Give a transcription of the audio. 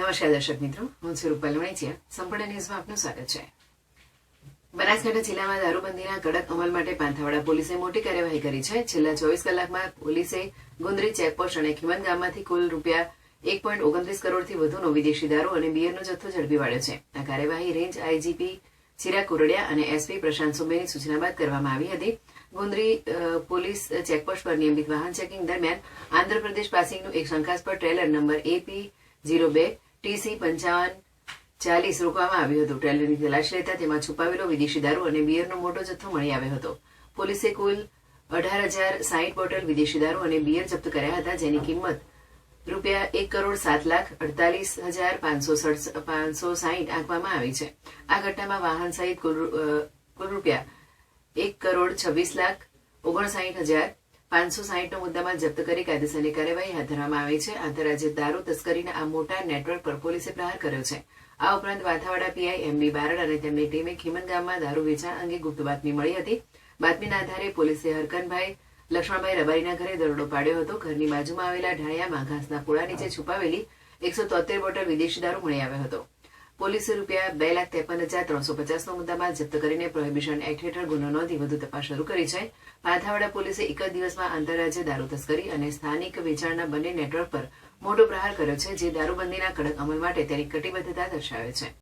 નમસ્કાર દર્શક મિત્રો, હું છું રૂપાલ વણેચિયા. સંપૂર્ણ ન્યૂઝમાં આપનું સ્વાગત છે. બનાસકાંઠા જિલ્લામાં દારૂબંધીના કડક અમલ માટે પાંથાવાડા પોલીસે મોટી કાર્યવાહી કરી છે. છેલ્લા 24 કલાકમાં પોલીસે ગુંદરી ચેકપોસ્ટ અને ખીમન ગામમાંથી કુલ ₹1.29 કરોડથી વધુનો વિદેશી દારૂ અને બિયરનો જથ્થો ઝડપી પાડ્યો છે. આ કાર્યવાહી રેન્જ આઈજીપી ચિરાગ કુરડિયા અને એસપી પ્રશાંત સુંબેની સૂચના બાદ કરવામાં આવી હતી. ગુંદરી પોલીસ ચેકપોસ્ટ પર નિયમિત વાહન ચેકિંગ દરમિયાન આંધ્રપ્રદેશ પાસિંગનું એક શંકાસ્પદ ટ્રેલર નંબર AP02 TC 5540 રોકવામાં આવ્યું હતું. ટ્રેલરની તલાશ લેતા તેમાં છુપાવેલો વિદેશી દારૂ અને બિયરનો મોટો જથ્થો મળી આવ્યો હતો. પોલીસે કુલ 18,060 બોટલ વિદેશી દારૂ અને બિયર જપ્ત કર્યા હતા, જેની કિંમત ₹1,07,48,560 આંકવામાં આવી છે. આ ઘટનામાં વાહન સહિત કુલ ₹1,26,59,560 નો મુદ્દામાલ જપ્ત કરી કાયદેસરની કાર્યવાહી હાથ ધરવામાં આવી છે. આંતરરાજ્ય દારૂ તસ્કરીના આ મોટા નેટવર્ક પર પોલીસે પ્રહાર કર્યો છે. આ ઉપરાંત વાથાવાડા પીઆઈ MB બારડ અને તેમની ટીમે ખીમન ગામમાં દારૂ વેચાણ અંગે ગુપ્ત બાતમી મળી હતી. બાતમીના આધારે પોલીસે હરકનભાઈ લક્ષ્મણભાઈ રબારીના ઘરે દરોડો પાડ્યો હતો. ઘરની બાજુમાં આવેલા ઢાળિયામાં ઘાસના પોળા નીચે છુપાવેલી 173 બોટલ વિદેશી દારૂ મળી આવ્યો હતો. પોલીસે ₹2,53,350 નો મુદ્દામાલ જપ્ત કરીને પ્રોહિબિશન એક્ટ હેઠળ ગુનો નોંધી વધુ તપાસ શરૂ કરી છે. પાંથાવાડા પોલીસે એક જ દિવસમાં આંતરરાજ્ય દારૂ તસ્કરી અને સ્થાનિક વેચાણના બંને નેટવર્ક પર મોટો પ્રહાર કર્યો છે, જે દારૂબંધીના કડક અમલ માટે તેની કટિબદ્ધતા દર્શાવે છે.